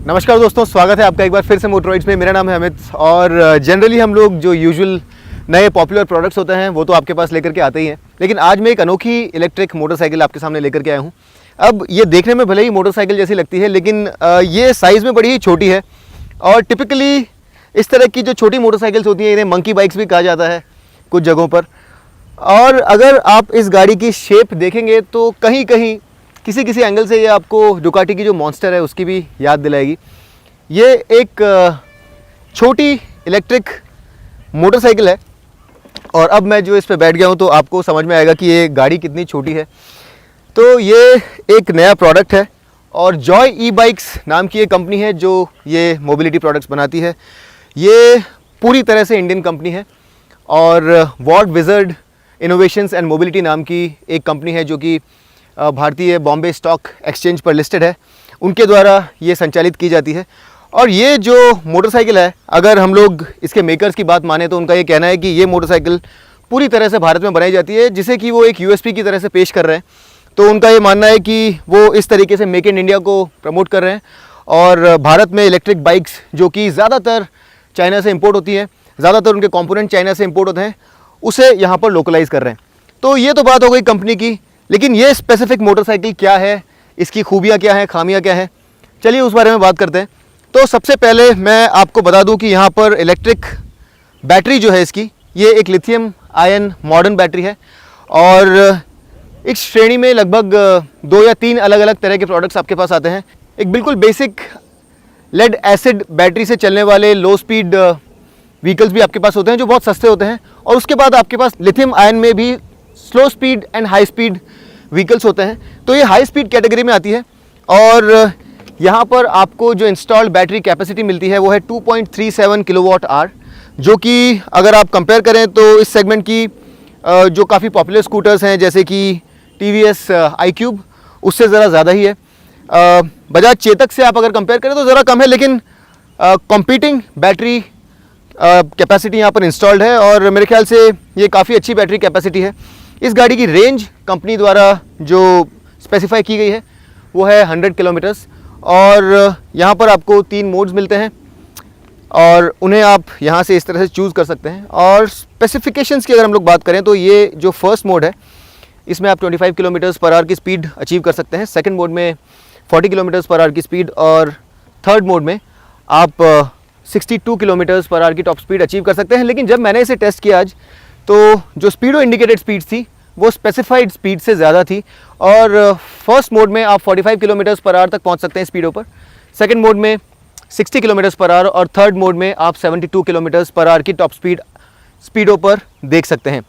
नमस्कार दोस्तों, स्वागत है आपका एक बार फिर से मोटरॉइड्स में। मेरा नाम है अमित और जनरली हम लोग जो यूजुअल नए पॉपुलर प्रोडक्ट्स होते हैं वो तो आपके पास लेकर के आते ही हैं, लेकिन आज मैं एक अनोखी इलेक्ट्रिक मोटरसाइकिल आपके सामने लेकर के आया हूँ। अब ये देखने में भले ही मोटरसाइकिल जैसी लगती है, लेकिन ये साइज़ में बड़ी ही छोटी है और टिपिकली इस तरह की जो छोटी मोटरसाइकिल्स होती हैं इन्हें मंकी बाइक्स भी कहा जाता है कुछ जगहों पर। और अगर आप इस गाड़ी की शेप देखेंगे तो कहीं कहीं किसी किसी एंगल से ये आपको डुकाटी की जो मॉन्स्टर है उसकी भी याद दिलाएगी। ये एक छोटी इलेक्ट्रिक मोटरसाइकिल है और अब मैं जो इस पे बैठ गया हूँ तो आपको समझ में आएगा कि ये गाड़ी कितनी छोटी है। तो ये एक नया प्रोडक्ट है और जॉय ई बाइक्स नाम की एक कंपनी है जो ये मोबिलिटी प्रोडक्ट्स बनाती है। ये पूरी तरह से इंडियन कंपनी है और Wardwizard Innovations and Mobility नाम की एक कंपनी है जो कि भारतीय बॉम्बे स्टॉक एक्सचेंज पर लिस्टेड है, उनके द्वारा ये संचालित की जाती है। और ये जो मोटरसाइकिल है, अगर हम लोग इसके मेकर्स की बात माने तो उनका ये कहना है कि ये मोटरसाइकिल पूरी तरह से भारत में बनाई जाती है, जिसे कि वो एक यूएसपी की तरह से पेश कर रहे हैं। तो उनका ये मानना है कि वो इस तरीके से मेक इन इंडिया को प्रमोट कर रहे हैं और भारत में इलेक्ट्रिक बाइक्स जो कि ज़्यादातर चाइना से इम्पोर्ट होती हैं, ज़्यादातर उनके कॉम्पोनेंट चाइना से इम्पोर्ट होते हैं, उसे यहाँ पर लोकलाइज़ कर रहे हैं। तो ये तो बात हो गई कंपनी की, लेकिन ये स्पेसिफिक मोटरसाइकिल क्या है, इसकी खूबियाँ क्या हैं, खामियाँ क्या हैं, चलिए उस बारे में बात करते हैं। तो सबसे पहले मैं आपको बता दूं कि यहाँ पर इलेक्ट्रिक बैटरी जो है इसकी, ये एक लिथियम आयन मॉडर्न बैटरी है और इस श्रेणी में लगभग 2 या 3 अलग अलग तरह के प्रोडक्ट्स आपके पास आते हैं। एक बिल्कुल बेसिक लेड एसिड बैटरी से चलने वाले लो स्पीड व्हीकल्स भी आपके पास होते हैं जो बहुत सस्ते होते हैं, और उसके बाद आपके पास लिथियम आयन में भी slow speed and high speed vehicles होते हैं। तो ये हाई स्पीड कैटेगरी में आती है और यहाँ पर आपको जो इंस्टॉल्ड बैटरी कैपेसिटी मिलती है वो है 2.37 किलोवाट आवर, जो कि अगर आप कंपेयर करें तो इस सेगमेंट की जो काफ़ी पॉपुलर स्कूटर्स हैं जैसे कि TVS iQube उससे ज़रा ज़्यादा ही है। बजाज चेतक से आप अगर कंपेयर करें तो ज़रा कम है, लेकिन कॉम्पीटिंग बैटरी कैपेसिटी यहाँ पर इंस्टॉल्ड है और मेरे ख्याल से ये काफ़ी अच्छी बैटरी कैपेसिटी है। इस गाड़ी की रेंज कंपनी द्वारा जो स्पेसिफाई की गई है वो है 100 किलोमीटर्स और यहाँ पर आपको 3 मोड्स मिलते हैं और उन्हें आप यहाँ से इस तरह से चूज़ कर सकते हैं। और स्पेसिफिकेशंस की अगर हम लोग बात करें तो ये जो फर्स्ट मोड है इसमें आप 25 किलोमीटर्स पर आवर की स्पीड अचीव कर सकते हैं, सेकंड मोड में 40 किलोमीटर्स पर आवर की स्पीड और थर्ड मोड में आप 62 किलोमीटर्स पर आवर की टॉप स्पीड अचीव कर सकते हैं। लेकिन जब मैंने इसे टेस्ट किया आज तो जो स्पीडो इंडिकेटेड स्पीड थी वो स्पेसिफाइड स्पीड से ज़्यादा थी और फर्स्ट मोड में आप 45 किलोमीटर्स पर आवर तक पहुंच सकते हैं स्पीडों पर, सेकंड मोड में 60 किलोमीटर्स पर आवर और थर्ड मोड में आप 72 किलोमीटर्स पर आवर की टॉप स्पीडों पर देख सकते हैं।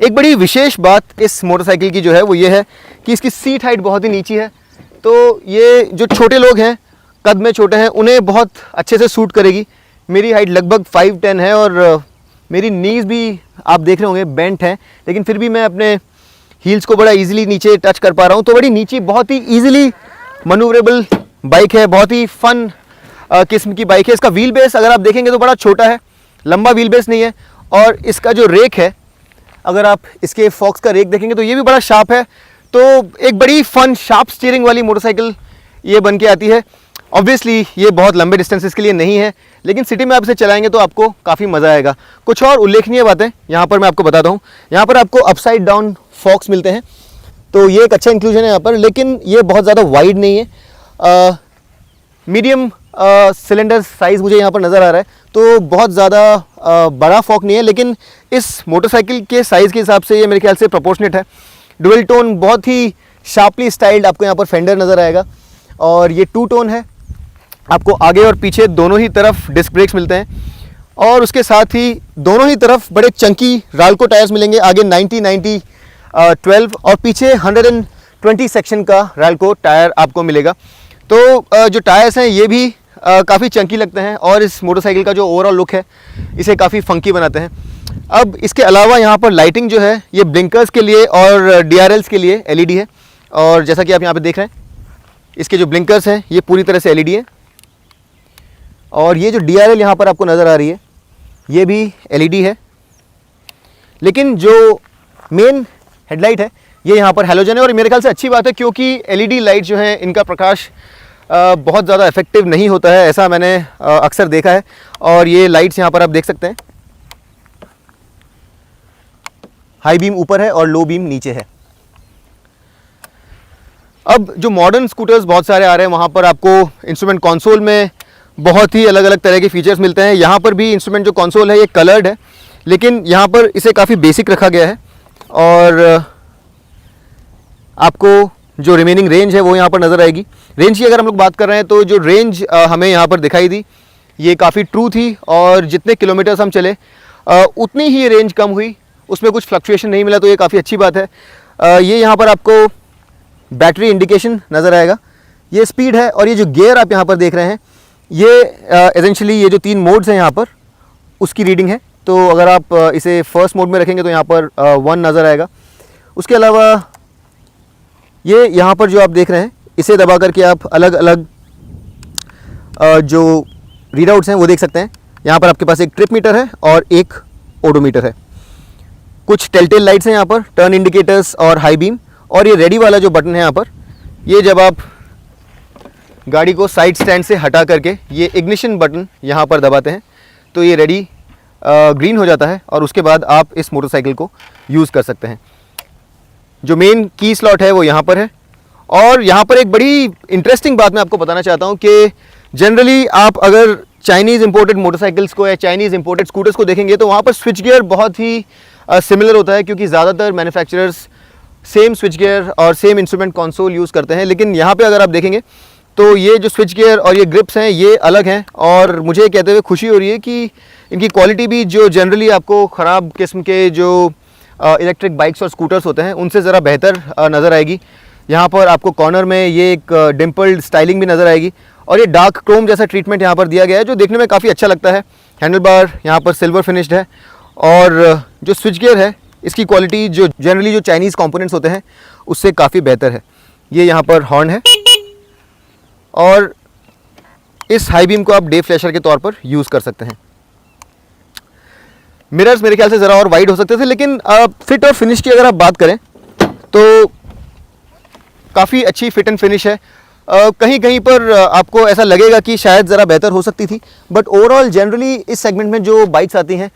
एक बड़ी विशेष बात इस मोटरसाइकिल की जो है वो ये है कि इसकी सीट हाइट बहुत ही नीची है। तो ये जो छोटे लोग हैं, कद में छोटे हैं, उन्हें बहुत अच्छे से सूट करेगी। मेरी हाइट लगभग 5'10" है और मेरी नीज़ भी आप देख रहे होंगे बेंट है, लेकिन फिर भी मैं अपने हील्स को बड़ा इजीली नीचे टच कर पा रहा हूँ। तो बड़ी नीचे बहुत ही इजीली मनूवरेबल बाइक है, बहुत ही फन किस्म की बाइक है। इसका व्हील बेस अगर आप देखेंगे तो बड़ा छोटा है, लंबा व्हील बेस नहीं है। और इसका जो रेक है, अगर आप इसके फॉक्स का रेक देखेंगे तो ये भी बड़ा शार्प है। तो एक बड़ी फन शार्प स्टीयरिंग वाली मोटरसाइकिल ये बन के आती है। ऑब्वियसली ये बहुत लंबे डिस्टेंसेस के लिए नहीं है, लेकिन सिटी में आप इसे चलाएंगे तो आपको काफ़ी मज़ा आएगा। कुछ और उल्लेखनीय बातें यहाँ पर मैं आपको बताता हूँ। यहाँ पर आपको अपसाइड डाउन फॉक्स मिलते हैं, तो ये एक अच्छा इंक्लूजन है यहाँ पर, लेकिन ये बहुत ज़्यादा वाइड नहीं है। मीडियम सिलेंडर साइज़ मुझे यहाँ पर नज़र आ रहा है, तो बहुत ज़्यादा बड़ा फॉक नहीं है, लेकिन इस मोटरसाइकिल के साइज़ के हिसाब से ये मेरे ख्याल से प्रोपोर्शनेट है। डुअल टोन बहुत ही शार्पली स्टाइल्ड आपको यहाँ पर फेंडर नज़र आएगा और ये 2 टोन है। आपको आगे और पीछे दोनों ही तरफ डिस्क ब्रेक्स मिलते हैं और उसके साथ ही दोनों ही तरफ बड़े चंकी राल्को टायर्स मिलेंगे। आगे 90-90-12 और पीछे 120 सेक्शन का राल्को टायर आपको मिलेगा। तो जो टायर्स हैं ये भी काफ़ी चंकी लगते हैं और इस मोटरसाइकिल का जो ओवरऑल लुक है इसे काफ़ी फंकी बनाते हैं। अब इसके अलावा यहाँ पर लाइटिंग जो है ये ब्लिंकर्स के लिए और DRLs के लिए LED है, और जैसा कि आप यहाँ पे देख रहे हैं इसके जो ब्लिंकर्स हैं ये पूरी तरह से LED है और ये जो DRL यहाँ पर आपको नज़र आ रही है ये भी LED है। लेकिन जो मेन हेडलाइट है ये यहाँ पर हैलोजन है और मेरे ख्याल से अच्छी बात है, क्योंकि LED लाइट जो है इनका प्रकाश बहुत ज़्यादा इफेक्टिव नहीं होता है, ऐसा मैंने अक्सर देखा है। और ये लाइट्स यहाँ पर आप देख सकते हैं, हाई बीम ऊपर है और लो बीम नीचे है। अब जो मॉडर्न स्कूटर्स बहुत सारे आ रहे हैं, वहाँ पर आपको इंस्ट्रूमेंट कंसोल में बहुत ही अलग अलग तरह के फीचर्स मिलते हैं। यहाँ पर भी इंस्ट्रूमेंट जो कंसोल है ये कलर्ड है, लेकिन यहाँ पर इसे काफ़ी बेसिक रखा गया है। और आपको जो रिमेनिंग रेंज है वो यहाँ पर नज़र आएगी। रेंज की अगर हम लोग बात कर रहे हैं तो जो रेंज हमें यहाँ पर दिखाई दी ये काफ़ी ट्रू थी, और जितने किलोमीटर्स हम चले उतनी ही रेंज कम हुई, उसमें कुछ फ्लक्चुएशन नहीं मिला, तो ये काफ़ी अच्छी बात है। ये यहाँ पर आपको बैटरी इंडिकेशन नज़र आएगा, ये स्पीड है। और ये जो गियर आप यहाँ पर देख रहे हैं ये एसेंशियली ये जो 3 मोड्स हैं यहाँ पर उसकी रीडिंग है। तो अगर आप इसे फर्स्ट मोड में रखेंगे तो यहाँ पर 1 नज़र आएगा। उसके अलावा ये यहाँ पर जो आप देख रहे हैं इसे दबा करके आप अलग अलग जो रीडआउट्स हैं वो देख सकते हैं। यहाँ पर आपके पास एक ट्रिप मीटर है और एक ओडोमीटर है। कुछ टेलटेल लाइट्स हैं यहाँ पर, टर्न इंडिकेटर्स और हाई बीम। और ये रेडी वाला जो बटन है यहाँ पर, ये जब आप गाड़ी को साइड स्टैंड से हटा करके ये इग्निशन बटन यहाँ पर दबाते हैं तो ये रेडी ग्रीन हो जाता है, और उसके बाद आप इस मोटरसाइकिल को यूज़ कर सकते हैं। जो मेन की स्लॉट है वो यहाँ पर है। और यहाँ पर एक बड़ी इंटरेस्टिंग बात मैं आपको बताना चाहता हूँ कि जनरली आप अगर चाइनीज़ इंपोर्टेड मोटरसाइकिल्स को या चाइनीज़ इंपोर्टेड स्कूटर्स को देखेंगे तो वहाँ पर स्विच गियर बहुत ही सिमिलर होता है, क्योंकि ज़्यादातर मैन्युफैक्चरर्स सेम स्विच गियर और सेम इंस्ट्रूमेंट कंसोल यूज़ करते हैं। लेकिन यहाँ पे अगर आप देखेंगे तो ये जो स्विच गियर और ये ग्रिप्स हैं ये अलग हैं, और मुझे कहते हुए खुशी हो रही है कि इनकी क्वालिटी भी जो जनरली आपको ख़राब किस्म के जो इलेक्ट्रिक बाइक्स और स्कूटर्स होते हैं उनसे ज़रा बेहतर नज़र आएगी। यहाँ पर आपको कॉर्नर में ये एक डिम्पल्ड स्टाइलिंग भी नज़र आएगी, और ये डार्क क्रोम जैसा ट्रीटमेंट यहाँ पर दिया गया है जो देखने में काफ़ी अच्छा लगता है। हैंडल बार यहाँ पर सिल्वर फिनिश्ड है, और जो स्विच गियर है इसकी क्वालिटी जो जनरली जो चाइनीज़ कंपोनेंट्स होते हैं उससे काफ़ी बेहतर है। ये यहाँ पर हॉर्न है, और इस हाई बीम को आप डे फ्लैशर के तौर पर यूज़ कर सकते हैं। मिरर्स मेरे ख्याल से ज़रा और वाइड हो सकते थे, लेकिन फिट और फिनिश की अगर आप बात करें तो काफ़ी अच्छी फिट एंड फिनिश है। कहीं कहीं पर आपको ऐसा लगेगा कि शायद ज़रा बेहतर हो सकती थी, बट ओवरऑल जनरली इस सेगमेंट में जो बाइक्स आती हैं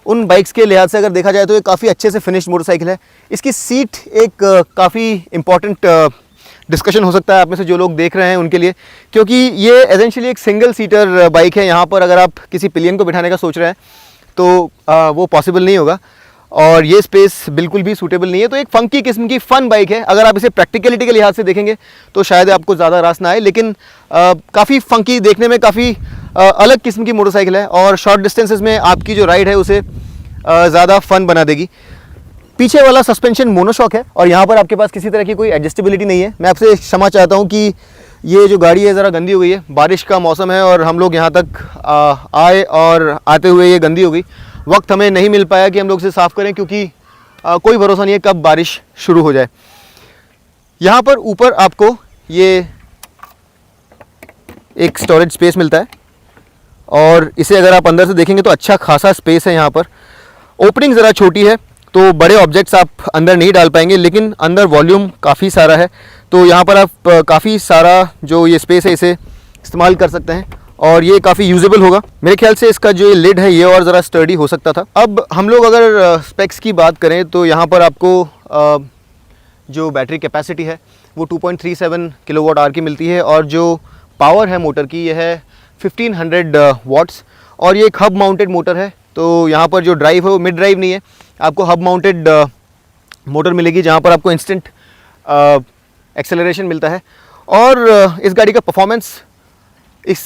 उन बाइक्स के लिहाज से अगर देखा जाए तो ये काफ़ी अच्छे से फिनिश्ड मोटरसाइकिल है। इसकी सीट एक काफ़ी इंपॉर्टेंट डिस्कशन हो सकता है आप में से जो लोग देख रहे हैं उनके लिए, क्योंकि ये एसेंशियली एक सिंगल सीटर बाइक है। यहाँ पर अगर आप किसी पिलियन को बिठाने का सोच रहे हैं तो वो पॉसिबल नहीं होगा, और ये स्पेस बिल्कुल भी सूटेबल नहीं है। तो एक फंकी किस्म की फ़न बाइक है। अगर आप इसे प्रैक्टिकलिटी के लिहाज से देखेंगे तो शायद आपको ज़्यादा रास ना आए, लेकिन काफ़ी फंकी, देखने में काफ़ी अलग किस्म की मोटरसाइकिल है, और शॉर्ट डिस्टेंसेस में आपकी जो राइड है उसे ज़्यादा फन बना देगी। पीछे वाला सस्पेंशन मोनोशॉक है, और यहाँ पर आपके पास किसी तरह की कोई एडजस्टेबिलिटी नहीं है। मैं आपसे क्षमा चाहता हूँ कि ये जो गाड़ी है ज़रा गंदी हो गई है, बारिश का मौसम है और हम लोग यहाँ तक आए और आते हुए ये गंदी हो गई। वक्त हमें नहीं मिल पाया कि हम लोग इसे साफ़ करें, क्योंकि कोई भरोसा नहीं है कब बारिश शुरू हो जाए। यहाँ पर ऊपर आपको ये एक स्टोरेज स्पेस मिलता है, और इसे अगर आप अंदर से देखेंगे तो अच्छा खासा स्पेस है। यहाँ पर ओपनिंग ज़रा छोटी है तो बड़े ऑब्जेक्ट्स आप अंदर नहीं डाल पाएंगे, लेकिन अंदर वॉल्यूम काफ़ी सारा है, तो यहाँ पर आप काफ़ी सारा जो ये स्पेस है इसे इस्तेमाल कर सकते हैं, और ये काफ़ी यूजेबल होगा। मेरे ख्याल से इसका जो ये लिड है ये और ज़रा स्टर्डी हो सकता था। अब हम लोग अगर स्पेक्स की बात करें तो यहाँ पर आपको जो बैटरी कैपेसिटी है वो 2.37 किलोवाट आवर की मिलती है, और जो पावर है मोटर की ये है 1500 वाट्स, और ये एक हब माउंटेड मोटर है। तो यहाँ पर जो ड्राइव है वो मिड ड्राइव नहीं है, आपको हब माउंटेड मोटर मिलेगी जहाँ पर आपको इंस्टेंट एक्सेलरेशन मिलता है। और इस गाड़ी का परफॉर्मेंस इस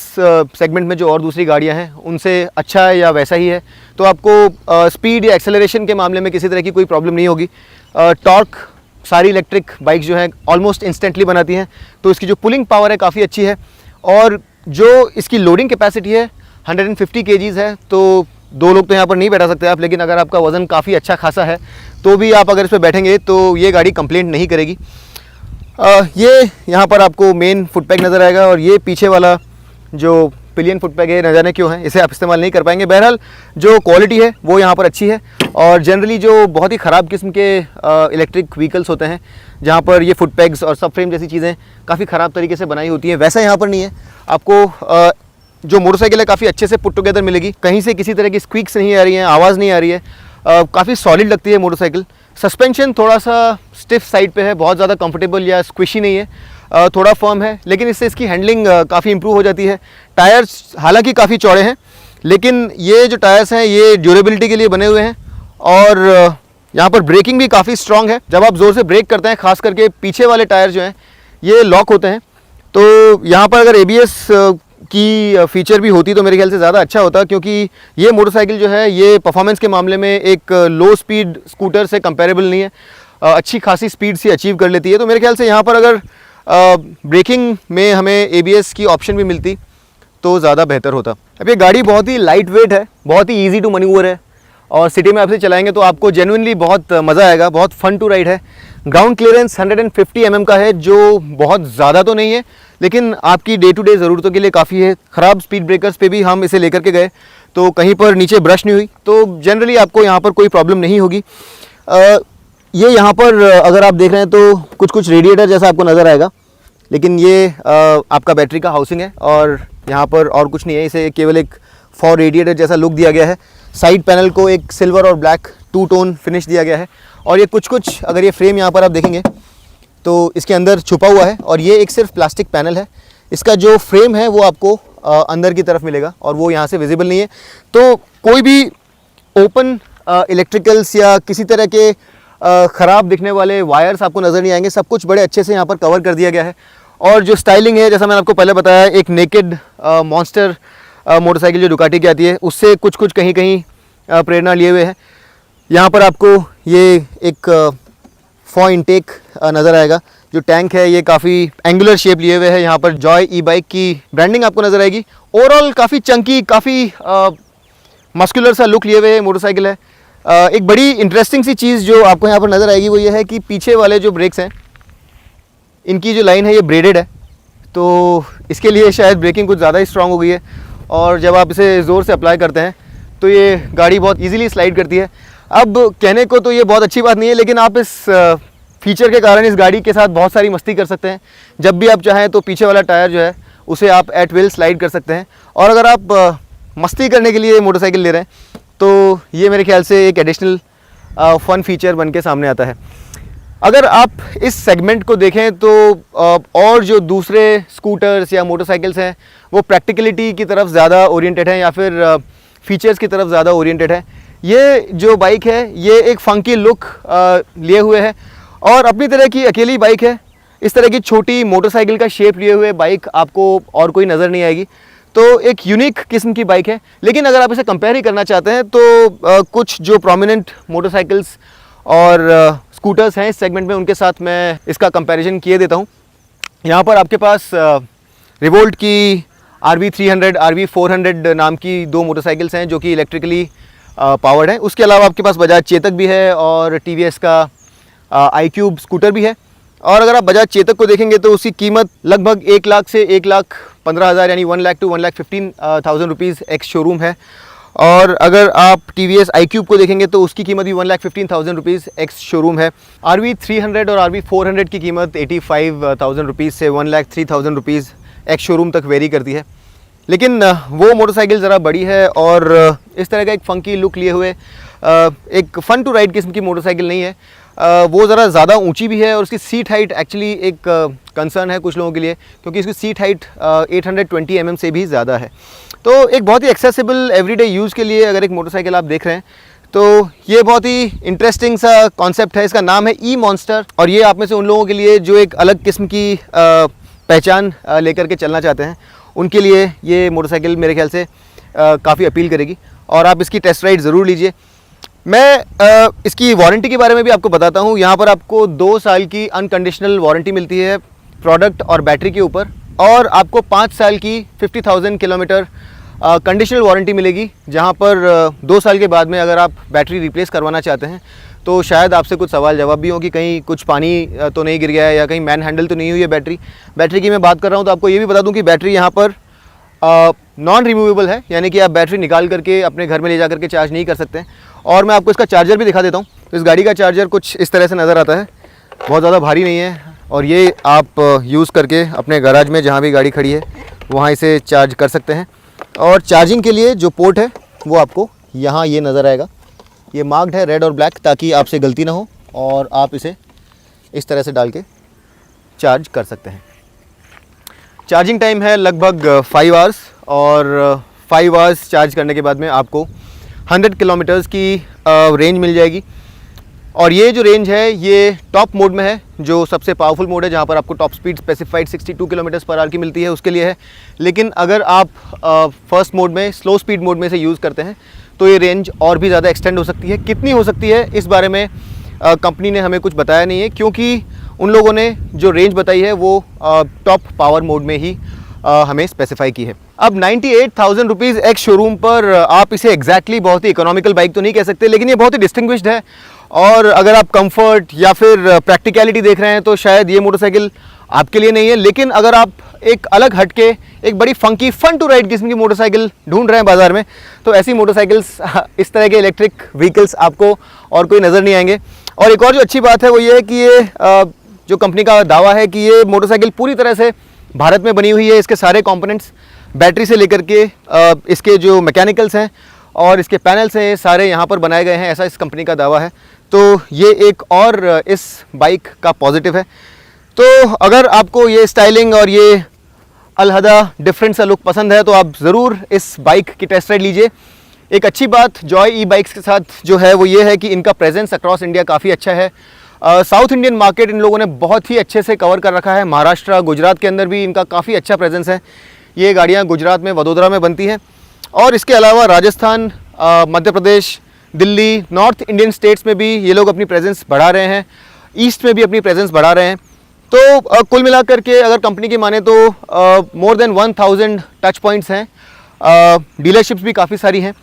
सेगमेंट में जो और दूसरी गाड़ियां हैं उनसे अच्छा है या वैसा ही है, तो आपको स्पीड या एक्सेलरेशन के मामले में किसी तरह की कोई प्रॉब्लम नहीं होगी। टॉर्क सारी इलेक्ट्रिक बाइक्स जो हैं ऑलमोस्ट इंस्टेंटली बनाती हैं, तो इसकी जो पुलिंग पावर है काफ़ी अच्छी है, और जो इसकी लोडिंग कैपेसिटी है 150 kgs है। तो 2 लोग तो यहाँ पर नहीं बैठा सकते आप, लेकिन अगर आपका वज़न काफ़ी अच्छा खासा है तो भी आप अगर इस पर बैठेंगे तो ये गाड़ी कंप्लेंट नहीं करेगी। ये यहाँ पर आपको मेन फुट पैक नज़र आएगा, और ये पीछे वाला जो पिलियन फुट पैग है, न जाने क्यों है, इसे आप इस्तेमाल नहीं कर पाएंगे। बहरहाल जो क्वालिटी है वो यहाँ पर अच्छी है। और जनरली जो बहुत ही ख़राब किस्म के इलेक्ट्रिक व्हीकल्स होते हैं जहाँ पर ये फुट पैग्स और सब फ्रेम जैसी चीज़ें काफ़ी ख़राब तरीके से बनाई होती हैं, वैसा यहाँ पर नहीं है। आपको जो मोटरसाइकिल है काफ़ी अच्छे से पुट टुगेदर मिलेगी, कहीं से किसी तरह की स्क्वीक्स नहीं आ रही हैं, आवाज़ नहीं आ रही है, काफ़ी सॉलिड लगती है मोटरसाइकिल। सस्पेंशन थोड़ा सा स्टिफ साइड पे है, बहुत ज़्यादा कंफर्टेबल या स्क्विशी नहीं है, थोड़ा फर्म है, लेकिन इससे इसकी हैंडलिंग काफ़ी इंप्रूव हो जाती है। टायर्स हालांकि काफ़ी चौड़े हैं, लेकिन ये जो टायर्स हैं ये ड्यूरेबिलिटी के लिए बने हुए हैं। और यहाँ पर ब्रेकिंग भी काफ़ी स्ट्रॉन्ग है। जब आप ज़ोर से ब्रेक करते हैं, खास करके पीछे वाले टायर जो हैं ये लॉक होते हैं, तो यहाँ पर अगर ABS की फ़ीचर भी होती तो मेरे ख्याल से ज़्यादा अच्छा होता, क्योंकि ये मोटरसाइकिल जो है ये परफॉर्मेंस के मामले में एक लो स्पीड स्कूटर से कंपेरेबल नहीं है, अच्छी खासी स्पीड से अचीव कर लेती है। तो मेरे ख्याल से यहाँ पर अगर ब्रेकिंग में हमें ABS की ऑप्शन भी मिलती तो ज़्यादा बेहतर होता। अब ये गाड़ी बहुत ही लाइट वेट है, बहुत ही ईजी टू मैन्यूवर है, और सिटी में आप इसे चलाएंगे तो आपको जेन्युइनली बहुत मज़ा आएगा, बहुत फन टू राइड है। ग्राउंड क्लियरेंस 150 mm का है, जो बहुत ज़्यादा तो नहीं है, लेकिन आपकी डे टू डे ज़रूरतों के लिए काफ़ी है। ख़राब स्पीड ब्रेकर्स पे भी हम इसे लेकर के गए तो कहीं पर नीचे ब्रश नहीं हुई, तो जनरली आपको यहाँ पर कोई प्रॉब्लम नहीं होगी। ये यहाँ पर अगर आप देख रहे हैं तो कुछ रेडिएटर जैसा आपको नज़र आएगा, लेकिन ये आपका बैटरी का हाउसिंग है और यहाँ पर और कुछ नहीं है, इसे केवल एक फॉर रेडिएटर जैसा लुक दिया गया है। साइड पैनल को एक सिल्वर और ब्लैक 2 टोन फिनिश दिया गया है, और ये कुछ अगर ये फ्रेम यहाँ पर आप देखेंगे तो इसके अंदर छुपा हुआ है, और ये एक सिर्फ प्लास्टिक पैनल है। इसका जो फ्रेम है वो आपको अंदर की तरफ मिलेगा और वो यहाँ से विजिबल नहीं है। तो कोई भी ओपन इलेक्ट्रिकल्स या किसी तरह के ख़राब दिखने वाले वायर्स आपको नज़र नहीं आएंगे, सब कुछ बड़े अच्छे से यहाँ पर कवर कर दिया गया है। और जो स्टाइलिंग है, जैसा मैंने आपको पहले बताया, एक नेकेड मॉन्स्टर मोटरसाइकिल जो डुकाटी की आती है उससे कुछ कहीं प्रेरणा लिए हुए हैं। यहाँ पर आपको ये एक फॉ इनटेक नज़र आएगा, जो टैंक है ये काफ़ी एंगुलर शेप लिए हुए है। यहाँ पर जॉय ई-बाइक की ब्रांडिंग आपको नज़र आएगी। ओवरऑल काफ़ी चंकी, काफ़ी मस्कुलर सा लुक लिए हुए मोटरसाइकिल है। एक बड़ी इंटरेस्टिंग सी चीज़ जो आपको यहाँ पर नज़र आएगी वो ये है कि पीछे वाले जो ब्रेक्स हैं इनकी जो लाइन है ये ब्रेडेड है, तो इसके लिए शायद ब्रेकिंग कुछ ज़्यादा ही स्ट्रांग हो गई है, और जब आप इसे ज़ोर से अप्लाई करते हैं तो ये गाड़ी बहुत इजीली स्लाइड करती है। अब कहने को तो ये बहुत अच्छी बात नहीं है, लेकिन आप इस फीचर के कारण इस गाड़ी के साथ बहुत सारी मस्ती कर सकते हैं। जब भी आप चाहें तो पीछे वाला टायर जो है उसे आप एट विल स्लाइड कर सकते हैं, और अगर आप मस्ती करने के लिए मोटरसाइकिल ले रहे हैं तो ये मेरे ख्याल से एक एडिशनल फ़न फीचर बन के सामने आता है। अगर आप इस सेगमेंट को देखें तो और जो दूसरे स्कूटर्स या मोटरसाइकिल्स हैं वो प्रैक्टिकलिटी की तरफ ज़्यादा ओरिएंटेड हैं या फिर फीचर्स की तरफ ज़्यादा ओरिएंटेड है। ये जो बाइक है ये एक फंकी लुक लिए हुए है और अपनी तरह की अकेली बाइक है। इस तरह की छोटी मोटरसाइकिल का शेप लिए हुए बाइक आपको और कोई नज़र नहीं आएगी, तो एक यूनिक किस्म की बाइक है। लेकिन अगर आप इसे कंपेयर ही करना चाहते हैं तो कुछ जो प्रोमिनेंट मोटरसाइकिल्स और स्कूटर्स हैं इस सेगमेंट में उनके साथ मैं इसका कंपैरिजन किए देता हूँ। यहाँ पर आपके पास रिवोल्ट की RV300, RV400 नाम की दो मोटरसाइकिल्स हैं जो कि इलेक्ट्रिकली पावर्ड हैं। उसके अलावा आपके पास बजाज चेतक भी है और TVS का iQube स्कूटर भी है। और अगर आप बजाज चेतक को देखेंगे तो उसकी कीमत लगभग 1 लाख से 1,15,000 यानी 1 lakh to 1,15,000 rupees ex showroom है। और अगर आप TVS iQube को देखेंगे तो उसकी कीमत भी 1,15,000 रुपीज़ एक्स शोरूम है। RV300 और RV400 की कीमत 85,000 रुपीज़ से 1,03,000 रुपीज़ एक्स शोरूम तक वेरी करती है। लेकिन वो मोटरसाइकिल ज़रा बड़ी है और इस तरह का एक फंकी लुक लिए हुए एक फ़न टू राइड किस्म की मोटरसाइकिल नहीं है। वो ज़रा ज़्यादा ऊंची भी है और उसकी सीट हाइट एक्चुअली एक कंसर्न है कुछ लोगों के लिए, क्योंकि इसकी सीट हाइट 820 mm से भी ज़्यादा है। तो एक बहुत ही एक्सेसिबल एवरीडे यूज़ के लिए अगर एक मोटरसाइकिल आप देख रहे हैं तो ये बहुत ही इंटरेस्टिंग सा कॉन्सेप्ट है। इसका नाम है ई-मॉन्स्टर और ये आप में से उन लोगों के लिए जो एक अलग किस्म की पहचान लेकर के चलना चाहते हैं उनके लिए ये मोटरसाइकिल मेरे ख्याल से काफ़ी अपील करेगी और आप इसकी टेस्ट राइड ज़रूर लीजिए। मैं इसकी वारंटी के बारे में भी आपको बताता हूँ। यहाँ पर आपको 2 साल की अनकंडीशनल वारंटी मिलती है प्रोडक्ट और बैटरी के ऊपर, और आपको 5 साल की 50,000 किलोमीटर कंडीशनल वारंटी मिलेगी, जहाँ पर 2 साल के बाद में अगर आप बैटरी रिप्लेस करवाना चाहते हैं तो शायद आपसे कुछ सवाल जवाब भी हो कि कहीं कुछ पानी तो नहीं गिर गया है या कहीं मैन हैंडल तो नहीं हुई है बैटरी की मैं बात कर रहा हूँ। तो आपको ये भी बता दूँ कि बैटरी यहाँ पर नॉन रिमूवेबल है, यानी कि आप बैटरी निकाल करके अपने घर में ले जा करके चार्ज नहीं कर सकते हैं। और मैं आपको इसका चार्जर भी दिखा देता हूँ। तो इस गाड़ी का चार्जर कुछ इस तरह से नज़र आता है, बहुत ज़्यादा भारी नहीं है, और ये आप यूज़ करके अपने गैराज में जहाँ भी गाड़ी खड़ी है वहाँ इसे चार्ज कर सकते हैं। और चार्जिंग के लिए जो पोर्ट है वो आपको यहाँ ये नज़र आएगा, ये मार्क्ड है रेड और ब्लैक, ताकि आपसे गलती ना हो और आप इसे इस तरह से डाल के चार्ज कर सकते हैं। चार्जिंग टाइम है लगभग 5 आवर्स, और 5 आवर्स चार्ज करने के बाद में आपको 100 किलोमीटर्स की रेंज मिल जाएगी। और ये जो रेंज है ये टॉप मोड में है, जो सबसे पावरफुल मोड है, जहाँ पर आपको top speed specified 62 kilometres per hour की मिलती है, उसके लिए है। लेकिन अगर आप फर्स्ट मोड में, स्लो स्पीड मोड में से यूज़ करते हैं तो ये रेंज और भी ज़्यादा एक्सटेंड हो सकती है। कितनी हो सकती है इस बारे में कंपनी ने हमें कुछ बताया नहीं है, क्योंकि उन लोगों ने जो रेंज बताई है वो टॉप पावर मोड में ही हमें स्पेसिफाई की है। अब 98,000 रुपीज़ एक्स शोरूम पर आप इसे एग्जैक्टली बहुत ही इकोनॉमिकल बाइक तो नहीं कह सकते, लेकिन ये बहुत ही डिस्टिंग्विश्ड है। और अगर आप कंफर्ट या फिर प्रैक्टिकलिटी देख रहे हैं तो शायद ये मोटरसाइकिल आपके लिए नहीं है। लेकिन अगर आप एक अलग हटके, एक बड़ी फंकी फन टू राइड किस्म की मोटरसाइकिल ढूंढ रहे हैं बाज़ार में, तो ऐसी मोटरसाइकिल्स, इस तरह के इलेक्ट्रिक व्हीकल्स आपको और कोई नज़र नहीं आएंगे। और एक और जो अच्छी बात है वो ये है कि ये जो कंपनी का दावा है कि ये मोटरसाइकिल पूरी तरह से भारत में बनी हुई है। इसके सारे कंपोनेंट्स, बैटरी से लेकर के इसके जो मैकेनिकल्स हैं और इसके पैनल्स हैं, सारे यहाँ पर बनाए गए हैं, ऐसा इस कंपनी का दावा है। तो ये एक और इस बाइक का पॉजिटिव है। तो अगर आपको ये स्टाइलिंग और ये अलहदा डिफरेंट सा लुक पसंद है तो आप ज़रूर इस बाइक की टेस्ट राइड लीजिए। एक अच्छी बात जॉय ई बाइक्स के साथ जो है वो ये है कि इनका प्रेजेंस अक्रॉस इंडिया काफ़ी अच्छा है। साउथ इंडियन मार्केट इन लोगों ने बहुत ही अच्छे से कवर कर रखा है। महाराष्ट्र, गुजरात के अंदर भी इनका काफ़ी अच्छा प्रेजेंस है। ये गाड़ियाँ गुजरात में वडोदरा में बनती हैं, और इसके अलावा Rajasthan, Madhya Pradesh, Delhi, north Indian states में भी ये लोग अपनी प्रेजेंस बढ़ा रहे हैं, ईस्ट में भी अपनी प्रेजेंस बढ़ा रहे हैं। तो कुल मिलाकर के अगर कंपनी की माने तो मोर देन 1000 टच पॉइंट्स हैं, डीलरशिप्स भी काफ़ी सारी हैं।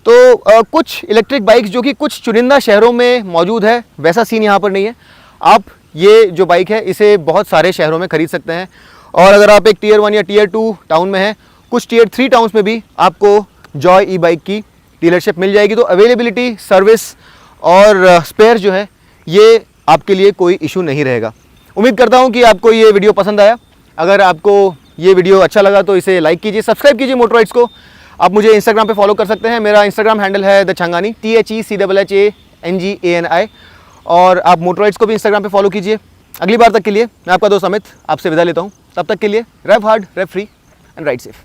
तो कुछ इलेक्ट्रिक बाइक्स जो कि कुछ चुनिंदा शहरों में मौजूद है, वैसा सीन यहाँ पर नहीं है। आप ये जो बाइक है इसे बहुत सारे शहरों में ख़रीद सकते हैं, और अगर आप एक टियर 1 या टियर 2 टाउन में हैं, कुछ टियर 3 टाउन्स में भी आपको जॉय ई बाइक की डीलरशिप मिल जाएगी। तो अवेलेबिलिटी, सर्विस और स्पेयर जो है ये आपके लिए कोई इशू नहीं रहेगा। उम्मीद करता हूँ कि आपको ये वीडियो पसंद आया। अगर आपको ये वीडियो अच्छा लगा तो इसे लाइक कीजिए, सब्सक्राइब कीजिए मोटोराइड्स को। आप मुझे इंस्टाग्राम पे फॉलो कर सकते हैं, मेरा इंस्टाग्राम हैंडल है द छंगानी, THECHHANGANI। और आप मोटोराइड्स को भी इंस्टाग्राम पे फॉलो कीजिए। अगली बार तक के लिए मैं आपका दोस्त अमित आपसे विदा लेता हूँ। तब तक के लिए rev hard, rev free and ride safe.